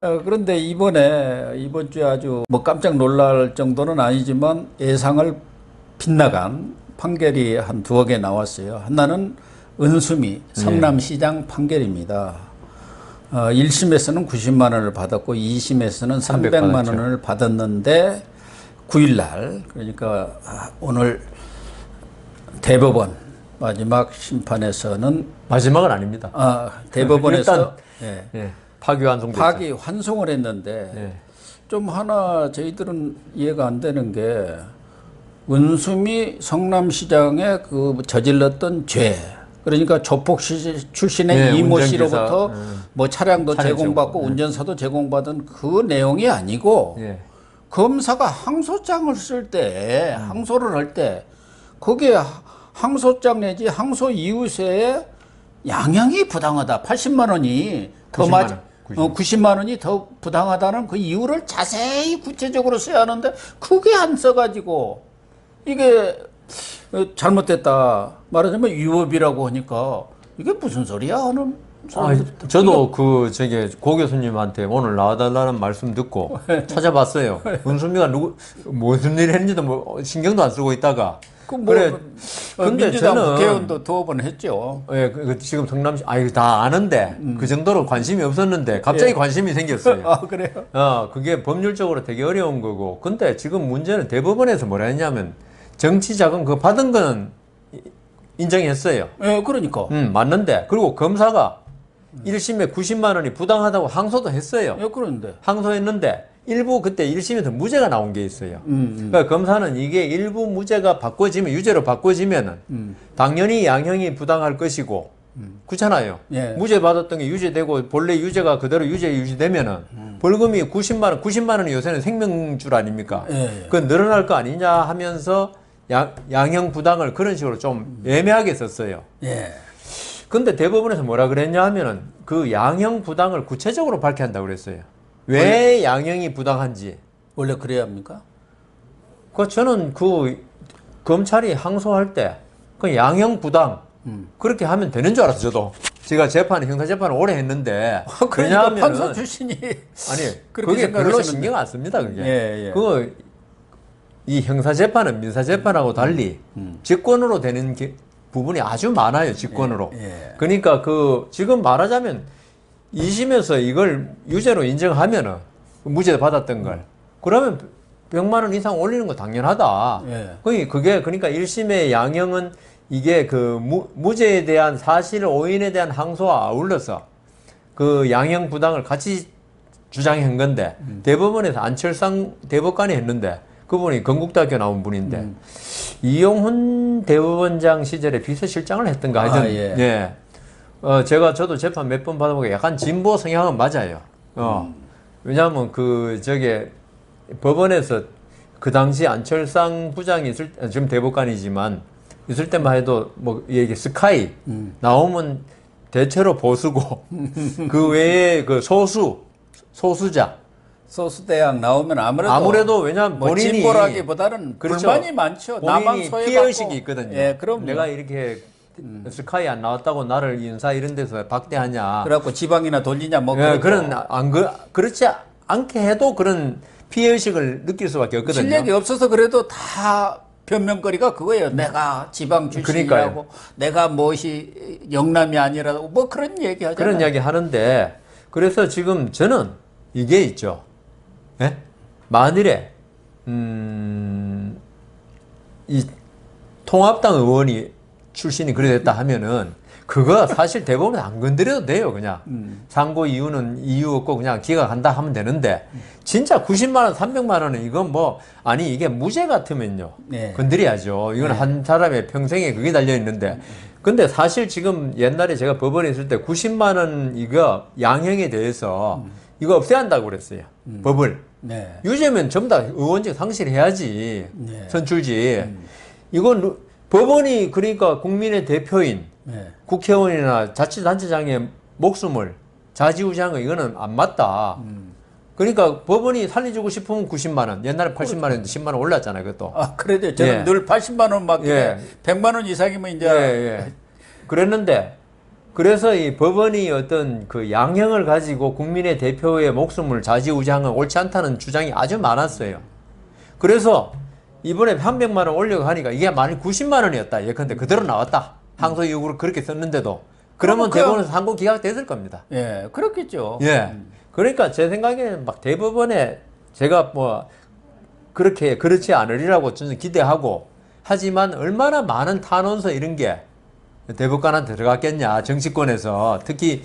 그런데 이번 주에 아주 뭐 깜짝 놀랄 정도는 아니지만 예상을 빗나간 판결이 한 두어 개 나왔어요. 하나는 은수미 성남시장 판결입니다. 1심에서는 90만 원을 받았고 2심에서는 300만 원을 받았는데 9일 날, 그러니까 오늘 대법원 마지막 심판에서는 마지막은 아닙니다. 대법원에서 파기환송을 했는데 좀 하나 저희들은 이해가 안 되는 게 은수미 성남시장에 그 저질렀던 죄, 그러니까 조폭 출신의 이모 씨로부터 뭐 차량도 제공받고 운전사도 제공받은 그 내용이 아니고 검사가 항소장을 쓸 때, 항소를 할 때 거기에 항소장 내지 항소 이유서에 양형이 부당하다, 80만 원이 더 90만 원이 더 부당하다는 그 이유를 자세히 구체적으로 써야 하는데 그게 안 써가지고 이게 잘못됐다, 말하자면 위법이라고 하니까 이게 무슨 소리야 하는 사람들. 저도 고 교수님한테 오늘 나와달라는 말씀 듣고 찾아봤어요. 은수미가 무슨 일 했는지도 뭐 신경도 안 쓰고 있다가 그래. 근데 저는 국회의원도 두어 번 했죠. 지금 성남시 다 아는데 그 정도로 관심이 없었는데 갑자기 관심이 생겼어요. 그래요? 그게 법률적으로 되게 어려운 거고. 근데 지금 문제는 대법원에서 뭐라 했냐면 정치 자금 그거 받은 거는 인정했어요. 그러니까. 맞는데 그리고 검사가 1심에 90만 원이 부당하다고 항소도 했어요. 그런데 항소했는데 일부 그때 1심에서 무죄가 나온 게 있어요. 그러니까 검사는 이게 일부 무죄가 바꿔지면, 유죄로 바꿔지면은 당연히 양형이 부당할 것이고, 그렇잖아요. 무죄 받았던 게 유죄되고 본래 유죄가 그대로 유지되면은 벌금이 90만 원이 요새는 생명줄 아닙니까? 그건 늘어날 거 아니냐 하면서 양형 부당을 그런 식으로 좀 애매하게 썼어요. 근데 대법원에서 뭐라 그랬냐 하면은 그 양형 부당을 구체적으로 밝혀야 한다고 그랬어요. 왜 양형이 부당한지. 원래 그래야 합니까? 저는 검찰이 항소할 때 그 양형 부당 그렇게 하면 되는 줄 알았어요. 저도 제가 형사재판을 오래 했는데 왜냐하면 판사 출신이 그게 별로 신경 안 씁니다. 그게 이 형사재판은 민사재판하고 달리 직권으로 되는 부분이 아주 많아요. 직권으로. 그러니까 지금 말하자면 2심에서 이걸 유죄로 인정하면은 무죄 받았던 걸, 그러면 100만 원 이상 올리는 거 당연하다. 그러니까 1심의 양형은 이게 무죄에 대한 사실 오인에 대한 항소와 아울러서 그 양형 부당을 같이 주장한 건데 대법원에서 안철상 대법관이 했는데 그분이 건국대학교 나온 분인데 이용훈 대법원장 시절에 비서실장을 했던가 하여튼 저도 재판 몇 번 받아보고 약간 진보 성향은 맞아요. 왜냐하면 법원에서 그 당시 안철상 부장이 지금 대법관이지만 있을 때만 해도 이게 스카이 나오면 대체로 보수고 그 외에 소수자 소수대학 나오면 아무래도 왜냐하면 본인이 진보라기보다는 불만이 많죠. 나만 소외받고. 피해의식이 있거든요. 그럼 내가 이렇게 스카이 안 나왔다고 나를 인사 이런 데서 박대하냐. 그래갖고 지방이나 돌리냐 그렇지 않게 해도 그런 피해의식을 느낄 수밖에 없거든요. 실력이 없어서 그래도 다 변명거리가 그거예요. 내가 지방 출신이라고, 내가 무엇이 영남이 아니라고 그런 얘기 하잖아요. 그런 이야기 하는데, 그래서 지금 저는 이게 있죠. 만일에 이 통합당 의원이 출신이 그래 됐다 하면은 그거 사실 대법원에 안 건드려도 돼요. 그냥 상고 이유는 이유 없고 그냥 기각한다 하면 되는데 진짜 90만 원, 300만 원은 이건 이게 무죄 같으면요. 건드려야죠. 이건 한 사람의 평생에 그게 달려 있는데 근데 사실 지금 옛날에 제가 법원에 있을 때 90만 원 이거 양형에 대해서 이거 없애야 한다고 그랬어요. 법을. 유죄면 전부 다 의원직 상실해야지. 선출직. 이건 법원이 그러니까 국민의 대표인 국회의원이나 자치단체장의 목숨을 좌지우지한 거 이거는 안 맞다. 그러니까 법원이 살려주고 싶으면 90만 원. 옛날에 80만 원인데 10만 원 올랐잖아요. 그것도. 그래도 저는 늘 80만 원 맞게 100만 원 이상이면 이제 그랬는데 그래서 이 법원이 어떤 그 양형을 가지고 국민의 대표의 목숨을 좌지우지한 건 옳지 않다는 주장이 아주 많았어요. 그래서 이번에 300만 원 올려고 하니까 이게 만약 90만 원이었다. 예컨대 그대로 나왔다. 항소 이후로 그렇게 썼는데도 그러면 대법원에서 항고 기각 됐을 겁니다. 예, 그렇겠죠. 예. 그러니까 제 생각에는 막 대법원에 제가 뭐 그렇게 그렇지 않으리라고 저는 기대하고 하지만 얼마나 많은 탄원서 이런 게 대법관한테 들어갔겠냐. 정치권에서 특히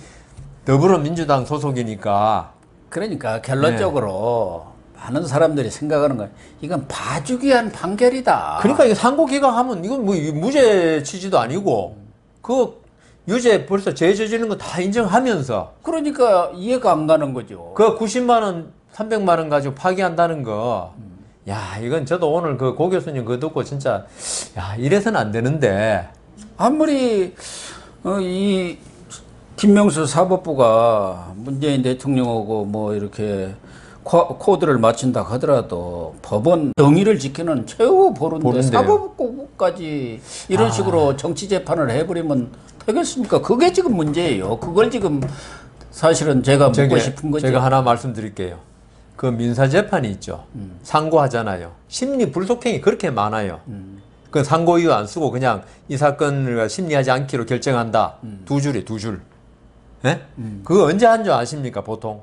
더불어민주당 소속이니까. 그러니까 결론적으로 많은 사람들이 생각하는 건 이건 봐주기한 판결이다. 그러니까 이거 상고 기각하면 이건 뭐 무죄 취지도 아니고 그 유죄 벌써 죄 저지른 거 다 인정하면서 그러니까 이해가 안 가는 거죠. 그 90만 원, 300만 원 가지고 파기한다는 거. 야, 이건 저도 오늘 그 고 교수님 그거 듣고 진짜 야, 이래서는 안 되는데. 아무리 이 김명수 사법부가 문재인 대통령하고 뭐 이렇게 코드를 맞춘다 하더라도 법원 정의를 지키는 최후 보루인데 사법부까지 이런 식으로 정치 재판을 해버리면 되겠습니까? 그게 지금 문제예요. 그걸 지금 사실은 제가 묻고 싶은 거죠. 제가 하나 말씀드릴게요. 그 민사 재판이 있죠. 상고하잖아요. 심리 불속행이 그렇게 많아요. 그 상고 이유 안 쓰고 그냥 이 사건을 심리하지 않기로 결정한다. 두 줄이 두 줄. 예? 그거 언제 한 줄 아십니까, 보통?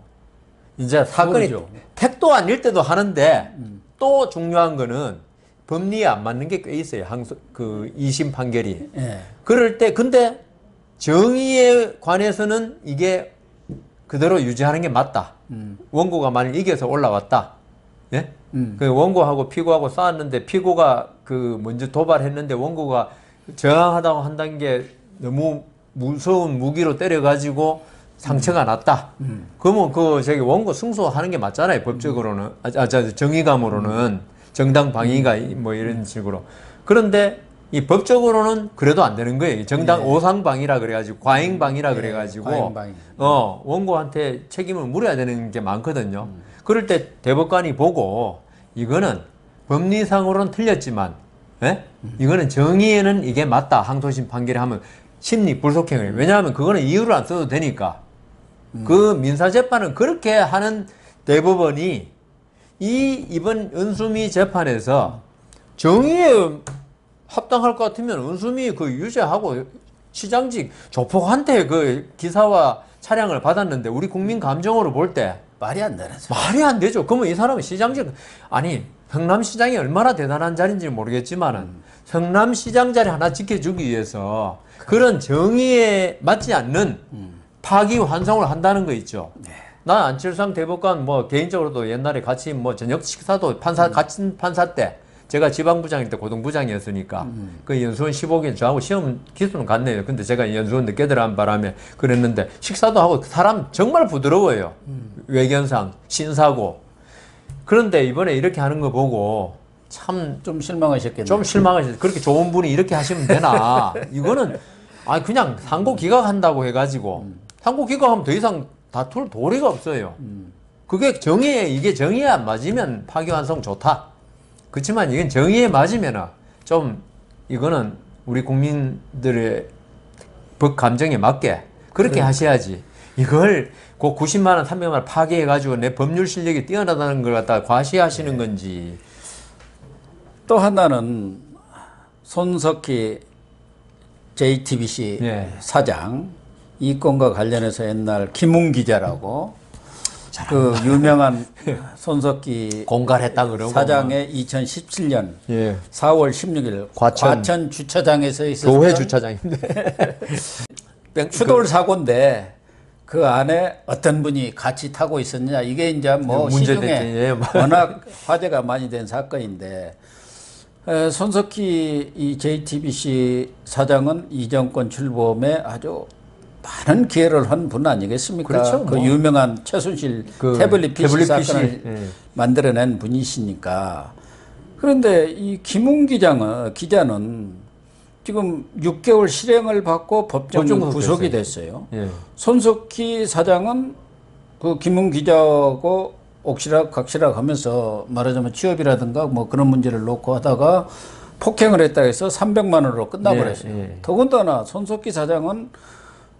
이제 사건이 모르죠. 택도 아닐 때도 하는데 또 중요한 거는 법리에 안 맞는 게 꽤 있어요. 그 2심 판결이. 예. 그럴 때 근데 정의에 관해서는 이게 그대로 유지하는 게 맞다. 원고가 만약 이겨서 올라왔다. 예? 그 원고하고 피고하고 싸웠는데 피고가 그 먼저 도발했는데 원고가 저항하다고 한다는 게 너무 무서운 무기로 때려가지고 상처가 났다. 그러면 그 저기 원고 승소하는 게 맞잖아요. 법적으로는 정의감으로는 정당 방위가 뭐 이런 식으로. 그런데 이 법적으로는 그래도 안 되는 거예요. 정당 오상방위라 그래가지고 과잉방위라 그래가지고 과잉방위. 원고한테 책임을 물어야 되는 게 많거든요. 그럴 때 대법관이 보고 이거는 법리상으로는 틀렸지만 이거는 정의에는 이게 맞다. 항소심 판결을 하면 심리 불속행을. 왜냐하면 그거는 이유를 안 써도 되니까. 그 민사재판은 그렇게 하는 대법원이 이번 은수미 재판에서 정의에 합당할 것 같으면 은수미 그 유죄하고 시장직 조폭한테 그 기사와 차량을 받았는데 우리 국민 감정으로 볼 때 말이 안 되는 소리. 말이 안 되죠. 그러면 이 사람은 시장직 아니 성남시장이 얼마나 대단한 자리인지 모르겠지만은 성남시장 자리 하나 지켜주기 위해서 그런 정의에 맞지 않는 파기환송을 한다는 거 있죠. 난 안철상 대법관 뭐 개인적으로도 옛날에 같이 뭐 저녁 식사도 같은 판사 때 제가 지방부장일 때 고등부장이었으니까 그 연수원 15기 저하고 시험 기수는 같네요. 근데 제가 연수원 늦게 들어간 바람에 그랬는데 식사도 하고 사람 정말 부드러워요. 외견상 신사고. 그런데 이번에 이렇게 하는 거 보고 참 좀 실망하셨겠네요. 좀 실망하셨어요. 그렇게 좋은 분이 이렇게 하시면 되나. 이거는 그냥 상고 기각한다고 해가지고 상고 기각하면 더 이상 다툴 도리가 없어요. 그게 이게 정의에 안 맞으면 파기환송 좋다. 그렇지만 이건 정의에 맞으면 좀 이거는 우리 국민들의 법 감정에 맞게 그렇게 하셔야지. 이걸 그 90만 원, 300만 원 파기해가지고 내 법률 실력이 뛰어나다는 걸 갖다가 과시하시는 건지. 또 하나는 손석희 JTBC 사장 이 건과 관련해서 옛날 김웅 기자라고 그 유명한 손석희 공갈했다 그러고 사장의 2017년 4월 16일 과천 주차장에서 있었던 교회 주차장인데 추돌 사고인데 그 안에 어떤 분이 같이 타고 있었냐 이게 이제 뭐 시중에 워낙 화제가 많이 된 사건인데 손석희 이 JTBC 사장은 이 정권 출범에 아주 많은 기여를 한 분 아니겠습니까? 그렇죠. 그 유명한 최순실 태블릿 PC 사건을 만들어낸 분이시니까. 그런데 이 김웅 기자는 지금 6개월 실형을 받고 법정 구속이 됐어요. 손석희 사장은 그 김웅 기자하고 옥시락각시락 하면서 말하자면 취업이라든가 뭐 그런 문제를 놓고 하다가 폭행을 했다 해서 300만 원으로 끝나버렸어요. 더군다나 손석희 사장은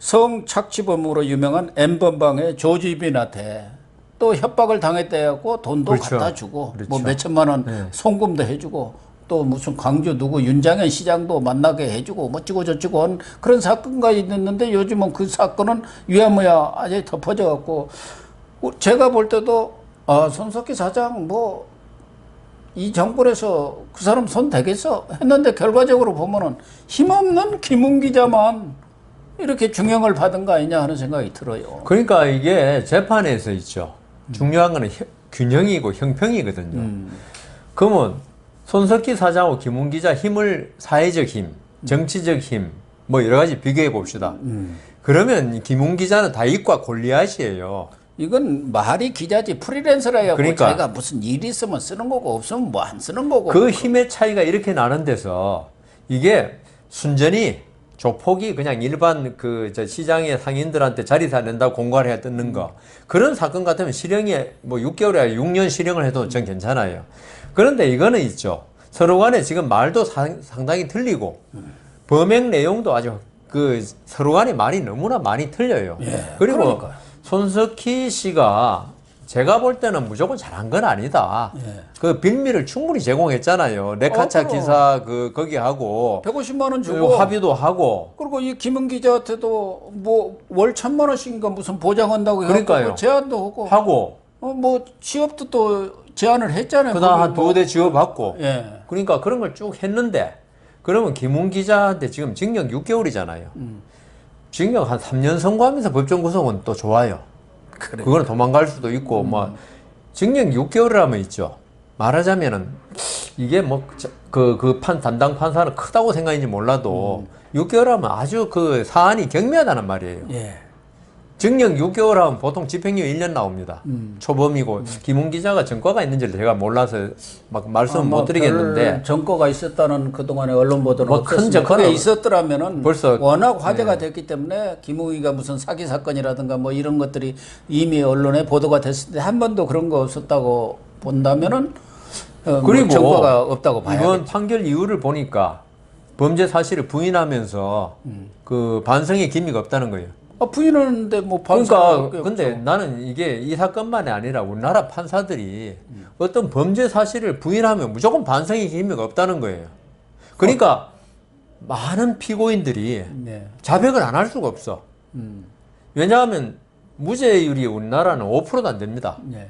성착취범으로 유명한 N번방의 조지 이빈한테 또 협박을 당했대고 돈도 그렇죠. 갖다 주고 그렇죠. 뭐 몇천만 원 네. 송금도 해주고 또 무슨 광주 누구 윤장현 시장도 만나게 해주고 뭐찌고 저찌고 한 그런 사건가 있는데 요즘은 그 사건은 유야무야 아주 덮어져 갖고 제가 볼 때도 손석희 사장 뭐 이 정권에서 그 사람 손 대겠어 했는데 결과적으로 보면은 힘없는 김웅 기자만 이렇게 중형을 받은 거 아니냐 하는 생각이 들어요. 그러니까 이게 재판에서 있죠. 중요한 거는 균형이고 형평이거든요. 그러면 손석희 사장하고 김웅 기자 힘을 사회적 힘, 정치적 힘, 뭐 여러 가지 비교해 봅시다. 그러면 김웅 기자는 다윗과 골리앗이에요. 이건 말이 기자지 프리랜서라야 그러니까. 자기가 무슨 일이 있으면 쓰는 거고 없으면 뭐 안 쓰는 거고. 그 힘의 차이가 이렇게 나는 데서 이게 순전히 조폭이 그냥 일반 시장의 상인들한테 자리 살린다고 공갈해야 뜯는 거. 그런 사건 같으면 실형이 뭐 6개월이 아니라 6년 실형을 해도 전 괜찮아요. 그런데 이거는 있죠. 서로 간에 지금 말도 상당히 틀리고 범행 내용도 아주 서로 간에 말이 너무나 많이 틀려요. 예, 그리고 그러니까요. 손석희 씨가 제가 볼 때는 무조건 잘한 건 아니다. 예. 그 빌미를 충분히 제공했잖아요. 레카차 그럼. 기사 거기 하고 150만 원 주고 그리고 합의도 하고. 그리고 이 김은 기자한테도 뭐 월 1,000만 원씩인가 무슨 보장한다고 그러니까요. 뭐 제안도 하고 하고 뭐 취업도 또 제안을 했잖아요. 그다음 한 거기 2대 지원받고. 예. 그러니까 그런 걸 쭉 했는데 그러면 김웅 기자한테 지금 징역 6개월이잖아요. 징역 한 3년 선고하면서 법정 구속은 또 좋아요. 그래. 그거는 도망갈 수도 있고 뭐 징역 6개월이라면 있죠. 말하자면은 이게 뭐 담당 판사는 크다고 생각인지 몰라도 6개월하면 아주 그 사안이 경미하다는 말이에요. 예. 징역 6개월 하면 보통 집행유예 1년 나옵니다. 초범이고 김웅 기자가 전과가 있는지를 제가 몰라서 막 말씀은 못 드리겠는데 전과가 있었다는 그동안의 언론 보도는 뭐큰 없었으면 전과는 그게 있었더라면은 벌써 워낙 화제가 됐기 때문에 김웅이가 무슨 사기 사건이라든가 뭐 이런 것들이 이미 언론에 보도가 됐을 때 한 번도 그런 거 없었다고 본다면은 그리고 뭐 전과가 없다고 봐야겠죠. 이번 판결 이유를 보니까 범죄 사실을 부인하면서 그 반성의 기미가 없다는 거예요. 부인하는데 뭐 그러니까 반성할 근데 나는 이게 이 사건만이 아니라 우리나라 판사들이 어떤 범죄 사실을 부인하면 무조건 반성의 기미가 없다는 거예요. 그러니까 많은 피고인들이 네. 자백을 안 할 수가 없어. 왜냐하면 무죄율이 우리나라는 5%도 안 됩니다. 네.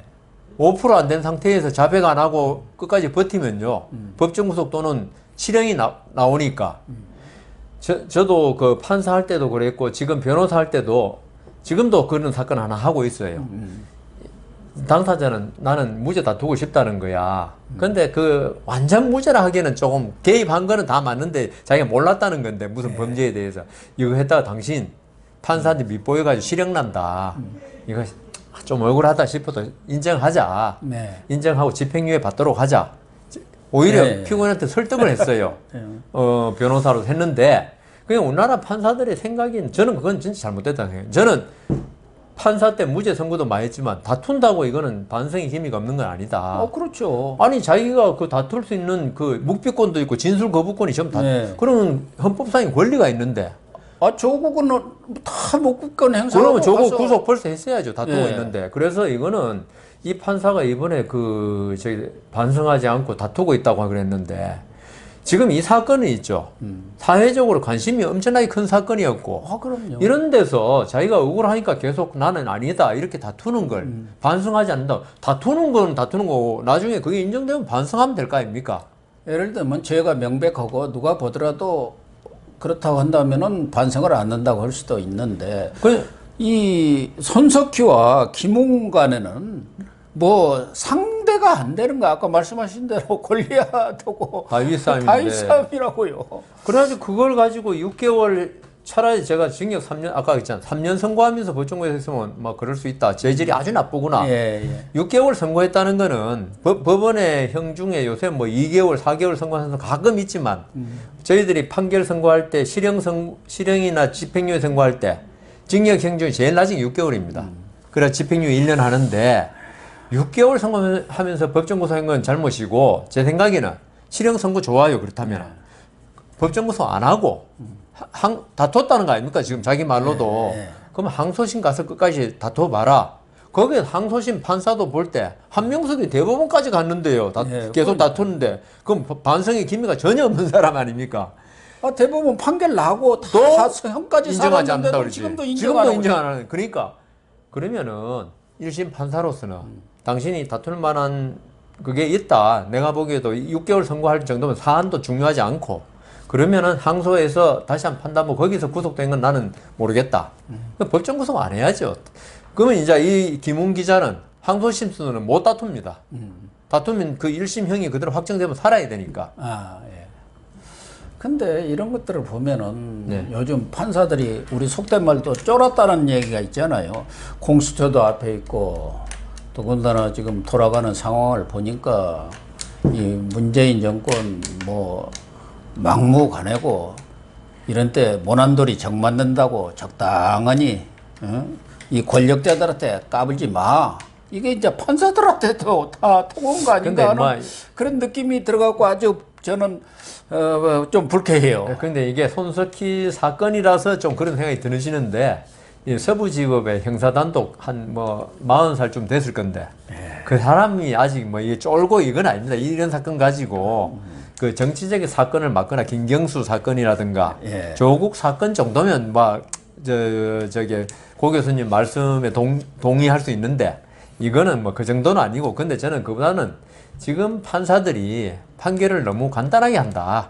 5% 안 된 상태에서 자백 안 하고 끝까지 버티면요. 법정 구속 또는 실형이 나오니까. 저도 그 판사 할 때도 그랬고 지금 변호사 할 때도 지금도 그런 사건 하나 하고 있어요. 당사자는 나는 무죄 다투고 싶다는 거야. 근데 그 완전 무죄라 하기에는 조금 개입한 거는 다 맞는데 자기가 몰랐다는 건데 무슨 범죄에 대해서 이거 했다가 당신 판사한테 밑보여가지고 실형 난다. 이거 좀 억울하다 싶어도 인정하자. 네. 인정하고 집행유예 받도록 하자. 오히려 네. 피고인한테 설득을 했어요. 변호사로 했는데 그냥 우리나라 판사들의 생각인 저는 그건 진짜 잘못됐다고 생각해요. 저는 판사 때 무죄 선고도 많이 했지만 다툰다고 이거는 반성의 기미가 없는 건 아니다. 그렇죠. 아니 자기가 그 다툴 수 있는 그 묵비권도 있고 진술 거부권이 전부 다 그러면 헌법상의 권리가 있는데 조국은 다 목구권 행사하고 그러면 조국 가서 구속 벌써 했어야죠. 다투고 예. 있는데. 그래서 이거는 이 판사가 이번에 저희 반성하지 않고 다투고 있다고 그랬는데 지금 이 사건은 있죠. 사회적으로 관심이 엄청나게 큰 사건이었고 그럼요. 이런 데서 자기가 억울하니까 계속 나는 아니다 이렇게 다투는 걸 반성하지 않는다. 다투는 건 다투는 거고 나중에 그게 인정되면 반성하면 될 거 아닙니까? 예를 들면 죄가 명백하고 누가 보더라도 그렇다고 한다면은 반성을 안 한다고 할 수도 있는데 이 손석희와 김웅 간에는 뭐 상대가 안 되는 거 아까 말씀하신 대로 골리앗하고 다윗 싸움인데. 다윗 싸움이라고요. 그래가지고 그걸 가지고 6개월 차라리 제가 징역 3년 아까 했잖아 3년 선고하면서 법정부에서 했으면 막 그럴 수 있다. 죄질이 아주 나쁘구나. 6개월 선고했다는 거는 법원의 형 중에 요새 뭐 2개월, 4개월 선고하는 사람 가끔 있지만 저희들이 판결 선고할 때 실형이나 집행유예 선고할 때 징역형 중에 제일 낮은 게 6개월입니다. 그래 집행유예 1년 하는데 6개월 선고하면서 법정 구속한 건 잘못이고 제 생각에는 실형 선고 좋아요. 그렇다면 법정 구속 안 하고 다퉜다는 거 아닙니까? 지금 자기 말로도. 그럼 항소심 가서 끝까지 다퉈봐라. 거기에 항소심 판사도 볼 때 한명숙이 대법원까지 갔는데요. 계속 다투는데 그럼 반성의 기미가 전혀 없는 사람 아닙니까? 대법원 판결 나고 다 형까지 인정하지 않는다 그러지. 지금도 인정 안 하는. 그러니까 그러면은 1심 판사로서는 당신이 다툴 만한 그게 있다. 내가 보기에도 6개월 선고할 정도면 사안도 중요하지 않고 그러면은 항소해서 다시 한번 판단하고 거기서 구속된 건 나는 모르겠다. 법정 구속 안 해야죠. 그러면 이제 이 김웅 기자는 항소심에서는 못 다툽니다. 다투면 그 1심형이 그대로 확정되면 살아야 되니까. 예. 근데 이런 것들을 보면은 요즘 판사들이 우리 속된 말도 쫄았다는 얘기가 있잖아요. 공수처도 앞에 있고 더군다나 지금 돌아가는 상황을 보니까 이 문재인 정권 뭐 막무가내고 이런 때 모난돌이 정 맞는다고 적당하니 이 권력자들한테 까불지 마. 이게 이제 판사들한테도 다 통한 거 아닌가 하는 그런 느낌이 들어가고 아주 저는 좀 불쾌해요. 그런데 이게 손석희 사건이라서 좀 그런 생각이 드시는데 이 서부지법의 형사단독 한 40살쯤 됐을 건데 그 사람이 아직 이게 쫄고 이건 아닙니다. 이런 사건 가지고 그 정치적인 사건을 맡거나 김경수 사건이라든가 조국 사건 정도면 저기 고 교수님 말씀에 동의할 수 있는데 이거는 그 정도는 아니고 근데 저는 그보다는 지금 판사들이 판결을 너무 간단하게 한다.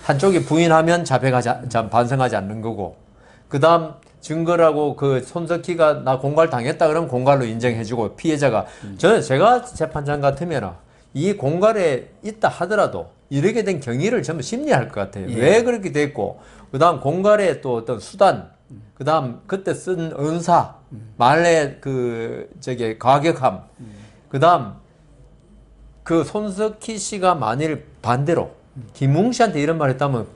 한쪽이 부인하면 반성하지 않는 거고 그다음 증거라고 그 손석희가 나 공갈 당했다 그러면 공갈로 인정해주고 피해자가 제가 재판장 같으면 이 공갈에 있다 하더라도 이렇게 된 경위를 전부 심리할 것 같아요. 왜 그렇게 됐고 그다음 공갈에 또 어떤 수단 그다음 그때 쓴 언사 말의 과격함 그다음 그 손석희 씨가 만일 반대로 김웅 씨한테 이런 말 했다면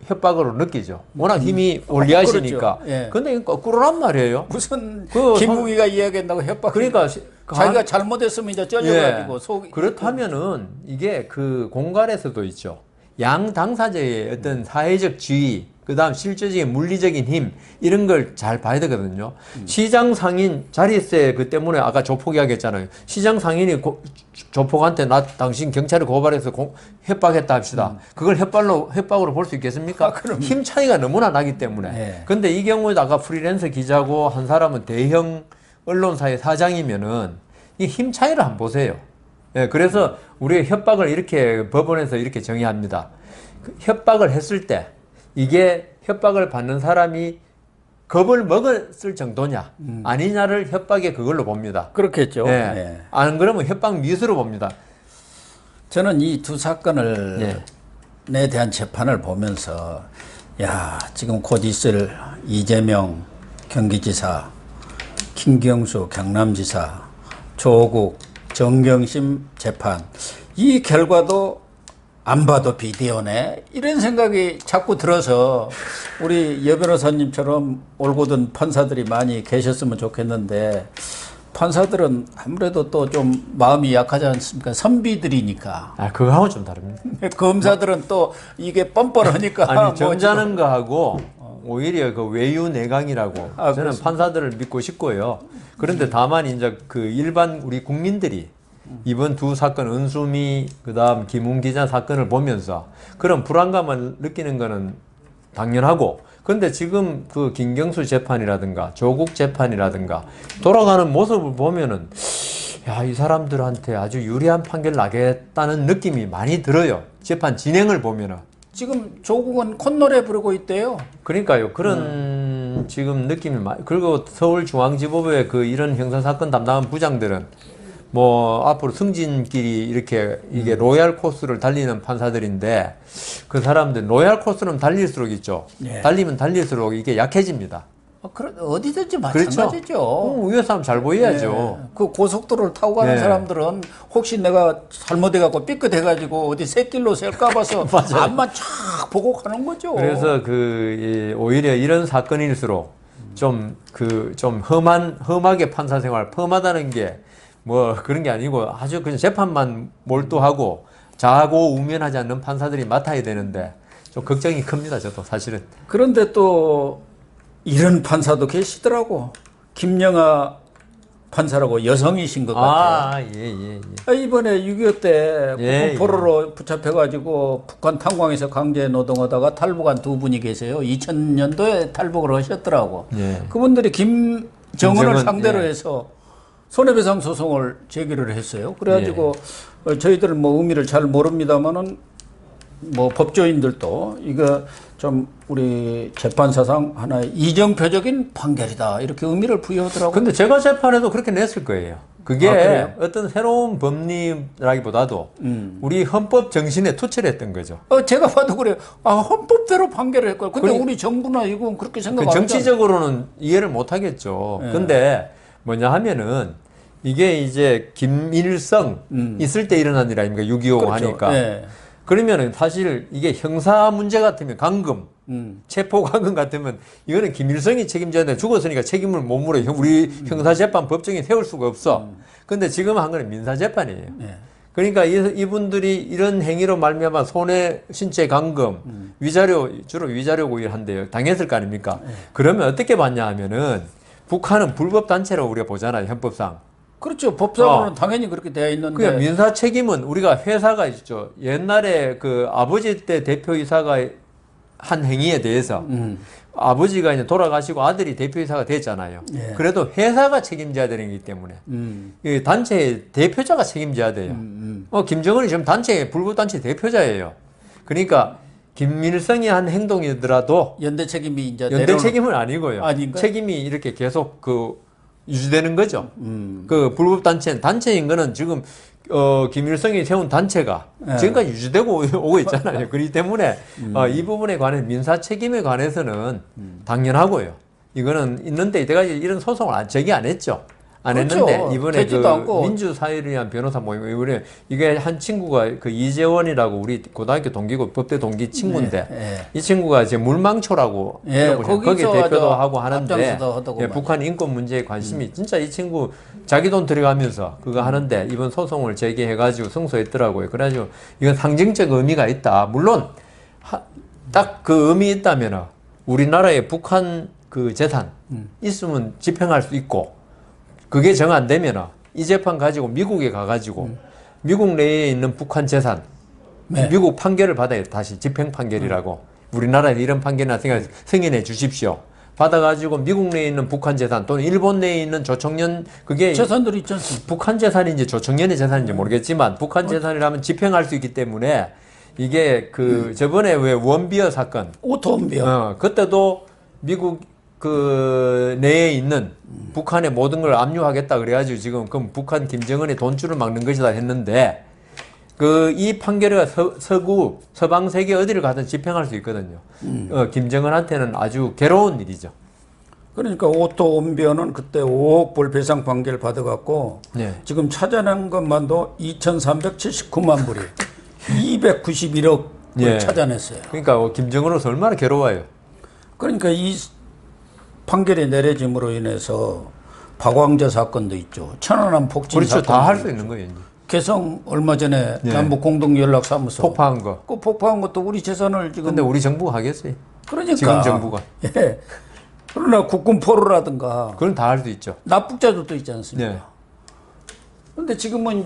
협박으로 느끼죠. 워낙 힘이 올리하시니까. 그렇죠. 근데 이건 거꾸로란 말이에요. 무슨 김웅이가 이야기한다고 협박. 그러니까 자기가 잘못했으면 이제 쩔려가지고 속이. 그렇다면은 이게 그 공갈에서도 있죠. 양 당사자의 어떤 사회적 지위, 그다음 실질적인 물리적인 힘 이런 걸 잘 봐야 되거든요. 시장 상인 자리세 그 때문에 아까 조폭 이야기했잖아요. 시장 상인이 조폭한테 나 당신 경찰에 고발해서 협박했다 합시다. 그걸 협박으로 볼 수 있겠습니까? 힘 차이가 너무나 나기 때문에. 근데 이 경우에도 아까 프리랜서 기자고 한 사람은 대형 언론사의 사장이면은 이 힘 차이를 한번 보세요. 그래서 우리가 협박을 이렇게 법원에서 이렇게 정의합니다. 협박을 했을 때 이게 협박을 받는 사람이 겁을 먹었을 정도냐 아니냐를 협박의 그걸로 봅니다. 그렇겠죠. 안 그러면 협박 미수로 봅니다. 저는 이 두 사건을 에 대한 재판을 보면서 지금 곧 있을 이재명 경기지사, 김경수 경남지사, 조국, 정경심 재판 이 결과도 안 봐도 비디오네 이런 생각이 자꾸 들어서 우리 여 변호사님처럼 올곧은 판사들이 많이 계셨으면 좋겠는데 판사들은 아무래도 또 좀 마음이 약하지 않습니까? 선비들이니까. 그거하고 좀 다릅니다. 검사들은 또 이게 뻔뻔하니까. 점잖은 거하고 오히려 그 외유 내강이라고 저는 그렇습니다. 판사들을 믿고 싶고요. 그런데 다만 이제 그 일반 우리 국민들이 이번 두 사건 은수미 그다음 김웅 기자 사건을 보면서 그런 불안감을 느끼는 거는 당연하고 그런데 지금 그 김경수 재판이라든가 조국 재판이라든가 돌아가는 모습을 보면은 이 사람들한테 아주 유리한 판결 나겠다는 느낌이 많이 들어요. 재판 진행을 보면은 지금 조국은 콧노래 부르고 있대요. 그러니까요. 그런 지금 느낌이 그리고 서울중앙지법의 그 이런 형사사건 담당한 부장들은 앞으로 승진길이 이게 로얄 코스를 달리는 판사들인데 그 사람들 로얄 코스는 달릴수록 있죠. 달리면 달릴수록 이게 약해집니다. 어디든지 마찬가지죠. 그렇죠. 위에 사람 잘 보여야죠. 그 고속도로를 타고 가는 사람들은 혹시 내가 잘못해갖고 삐끗해가지고 어디 새길로 셀까 봐서 앞만 쫙 보고 가는 거죠. 그래서 오히려 이런 사건일수록 좀 험하게 판사 생활, 험하다는 게 그런 게 아니고 아주 그냥 재판만 몰두하고 자고 우면하지 않는 판사들이 맡아야 되는데 좀 걱정이 큽니다. 저도 사실은. 그런데 또 이런 판사도 계시더라고. 김영하 판사라고 여성이신 것 같아요. 이번에 6.25 때 포로로 붙잡혀가지고 북한 탄광에서 강제 노동하다가 탈북한 두 분이 계세요. 2000년도에 탈북을 하셨더라고. 그분들이 김정은을 상대로 해서 손해배상 소송을 제기를 했어요. 그래가지고 저희들은 뭐 의미를 잘 모릅니다만은 뭐 법조인들도 이거 좀 우리 재판사상 하나의 이정표적인 판결이다 이렇게 의미를 부여하더라고요. 근데 제가 재판에도 그렇게 냈을 거예요. 그게 어떤 새로운 법리라기보다도 우리 헌법 정신에 투철했던 거죠. 제가 봐도 그래요. 헌법대로 판결을 했걸. 근데 우리 정부나 이건 그렇게 생각 안 하잖아요. 정치적으로는 이해를 못 하겠죠. 근데 뭐냐 하면은 이게 이제 김일성 있을 때 일어난 일 아닙니까? 6.25 그렇죠. 하니까. 그러면은 사실 이게 형사 문제 같으면 감금, 체포감금 같으면 이거는 김일성이 책임져야 돼. 죽었으니까 책임을 못 물어요. 우리 형사재판 법정에 세울 수가 없어. 근데 지금 한 거는 민사재판이에요. 그러니까 이분들이 이런 행위로 말미암아 손해, 신체 감금, 위자료, 주로 위자료 고의를 한대요. 당했을 거 아닙니까? 그러면 어떻게 봤냐 하면은 북한은 불법 단체로 우리가 보잖아요. 헌법상. 그렇죠. 법상으로는 당연히 그렇게 되어 있는데. 그러니까 민사 책임은 우리가 회사가 있죠. 옛날에 그 아버지 때 대표이사가 한 행위에 대해서 아버지가 이제 돌아가시고 아들이 대표이사가 됐잖아요. 그래도 회사가 책임져야 되는 거기 때문에 이 단체의 대표자가 책임져야 돼요. 김정은이 지금 단체의 불법 단체 대표자예요. 그러니까 김일성이 한 행동이더라도 연대 책임이 이제 연대 책임은 아니고요. 아닌가요? 책임이 이렇게 계속 유지되는 거죠. 그 불법 단체인 거는 지금 김일성이 세운 단체가 지금까지 유지되고 오고 있잖아요. 그렇기 때문에 이 부분에 관해 민사 책임에 관해서는 당연하고요. 이거는 있는데 이때까지 이런 소송을 제기 안 했죠. 안 그렇죠. 했는데 이번에 않고. 민주사회를 위한 변호사 모임 이게 한 친구가 그 이재원이라고 우리 고등학교 동기고 법대 동기 친구인데 이 친구가 이제 물망초라고 거기 대표도 하고 하는데 북한 인권 문제에 관심이 진짜 이 친구 자기 돈 들여가면서 그거 하는데 이번 소송을 제기해가지고 승소했더라고요. 그래가지고 이건 상징적 의미가 있다. 물론 딱 그 의미 있다면 우리나라의 북한 그 재산 있으면 집행할 수 있고 그게 정 안 되면 이 재판 가지고 미국에 가가지고 미국 내에 있는 북한 재산 미국 판결을 받아요. 다시 집행 판결이라고 우리나라에 이런 판결이나 승인해 주십시오. 받아가지고 미국 내에 있는 북한 재산 또는 일본 내에 있는 조청년 그게 재산들이 있지 않습니까? 북한 재산인지 조청년의 재산인지 모르겠지만 북한 재산이라면 집행할 수 있기 때문에 이게 그 저번에 왜 원비어 사건 오토 원비어 그때도 미국 그 내에 있는 북한의 모든 걸 압류하겠다 그래가지고 지금 그럼 북한 김정은의 돈줄을 막는 것이다 했는데 그 이 판결이 서방 세계 어디를 가든 집행할 수 있거든요. 김정은한테는 아주 괴로운 일이죠. 그러니까 오토 원비어는 그때 5억 불 배상 판결 받아갖고 지금 찾아낸 것만도 2,379만 불이 291억 불 찾아냈어요. 그러니까 김정은으로서 얼마나 괴로워요. 그러니까 이 판결이 내려짐으로 인해서 박광재 사건도 있죠. 천안함 폭진 그렇죠. 사건. 다 할 수 있는 거예요. 개성 얼마 전에 남북 공동연락사무소 폭파한 거. 그 폭파한 것도 우리 재산을 지금. 근데 우리 정부가 하겠어요. 그러니까. 지금 정부가. 그러나 국군 포로라든가. 그건 다 할 수 있죠. 납북자들도 있지 않습니까? 그런데 지금은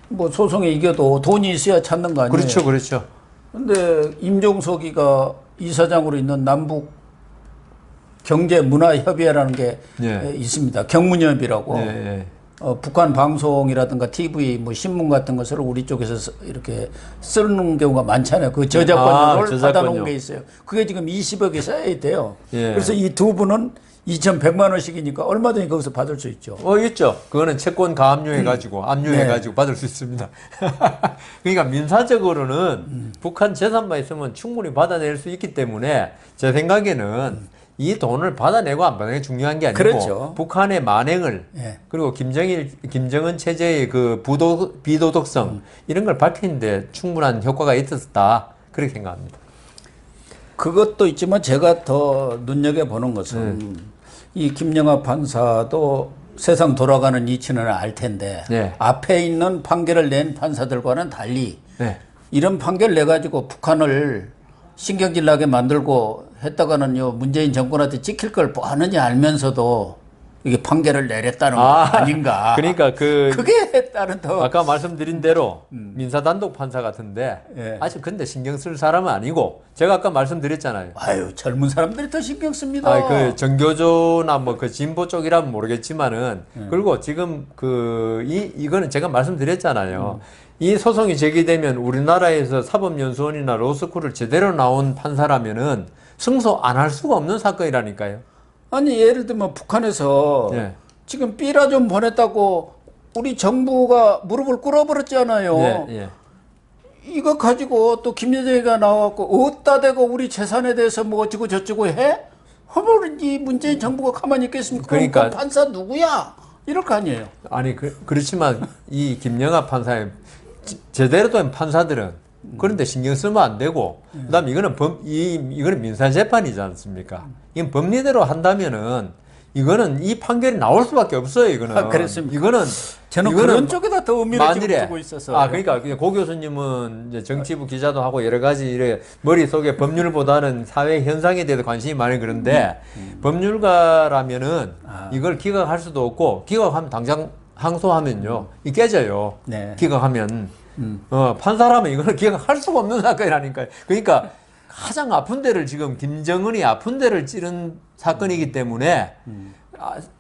뭐 소송에 이겨도 돈이 있어야 찾는 거 아니에요? 그렇죠, 그렇죠. 그런데 임종석이가 이사장으로 있는 남북 경제문화협의회라는 게 있습니다. 경문협이라고. 북한 방송이라든가 TV, 뭐 신문 같은 것을 우리 쪽에서 이렇게 쓰는 경우가 많잖아요. 그 저작권료를 받아놓은 게 있어요. 그게 지금 20억이 쌓여 있대요. 그래서 이 두 분은 2,100만 원씩이니까 얼마든지 거기서 받을 수 있죠. 있죠. 그거는 채권 가압류해가지고 압류해가지고 받을 수 있습니다. 그러니까 민사적으로는 북한 재산만 있으면 충분히 받아낼 수 있기 때문에 제 생각에는 이 돈을 받아내고 안 받아내는 게 중요한 게 아니고 그렇죠. 북한의 만행을 그리고 김정은 체제의 그 비도덕성 이런 걸 밝히는데 충분한 효과가 있었다 그렇게 생각합니다. 그것도 있지만 제가 더 눈여겨보는 것은 이 김영하 판사도 세상 돌아가는 이치는 알 텐데 앞에 있는 판결을 낸 판사들과는 달리 이런 판결 내 가지고 북한을 신경질 나게 만들고 했다가는요 문재인 정권한테 찍힐 걸 뻔하니 알면서도 이게 판결을 내렸다는 거 아닌가. 그러니까 그게 따른 더 아까 말씀드린 대로 민사단독 판사 같은데 예. 아직 근데 신경 쓸 사람은 아니고 제가 아까 말씀드렸잖아요. 아유 젊은 사람들이 더 신경 씁니다. 그 정교조나 뭐 그 진보 쪽이라면 모르겠지만은 그리고 지금 이거는 제가 말씀드렸잖아요. 이 소송이 제기되면 우리나라에서 사법연수원이나 로스쿨을 제대로 나온 판사라면은 승소 안 할 수가 없는 사건이라니까요. 아니 예를 들면 북한에서 예. 지금 삐라 좀 보냈다고 우리 정부가 무릎을 꿇어버렸잖아요. 예, 예. 이거 가지고 또 김여정이가 나와갖고 어디다 대고 우리 재산에 대해서 뭐 어쩌고 저쩌고 해? 허물 이 문재인 정부가 가만히 있겠습니까? 그러니까 그 판사 누구야? 이럴 거 아니에요. 아니 그렇지만 이 김영하 판사의 제대로 된 판사들은 그런데 신경 쓰면 안 되고 그다음에 이거는 민사 재판이지 않습니까? 이건 법리대로 한다면은 이거는 이 판결이 나올 수밖에 없어요. 이거는 그렇습니까? 이거는 저는 그런 쪽에다 더 의미를 지금 두고 있어서. 그러니까 고 교수님은 이제 정치부 기자도 하고 여러 가지 이래 머릿속에 법률보다는 사회 현상에 대해서 관심이 많이 그런데 법률가라면은 이걸 기각할 수도 없고 기각하면 당장 항소하면요 이 깨져요. 네. 기각하면 판사라면 이걸 기각할 수가 없는 사건이라니까요. 그러니까 가장 아픈 데를 지금 김정은이 아픈 데를 찌른 사건이기 때문에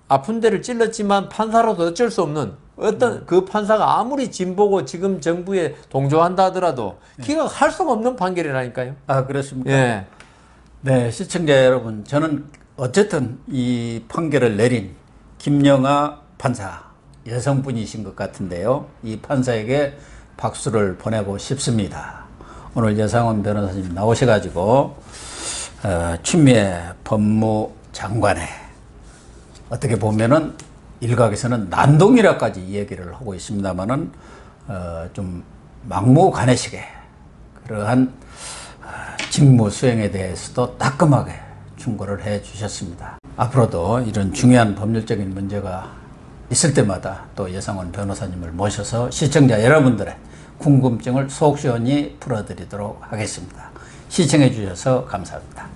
아픈 데를 찔렀지만 판사로도 어쩔 수 없는 어떤 그 판사가 아무리 진보고 지금 정부에 동조한다 하더라도 기각할 수가 없는 판결이라니까요. 아 그렇습니까? 예. 네 시청자 여러분 저는 어쨌든 이 판결을 내린 김영하 판사 여성분이신 것 같은데요. 이 판사에게 박수를 보내고 싶습니다. 오늘 여상원 변호사님 나오셔가지고 추미애 법무장관의 어떻게 보면은 일각에서는 난동이라까지 얘기를 하고 있습니다만은 좀 막무가내식의 그러한 직무 수행에 대해서도 따끔하게 충고를 해 주셨습니다. 앞으로도 이런 중요한 법률적인 문제가 있을 때마다 또 여상원 변호사님을 모셔서 시청자 여러분들의 궁금증을 속 시원히 풀어드리도록 하겠습니다. 시청해 주셔서 감사합니다.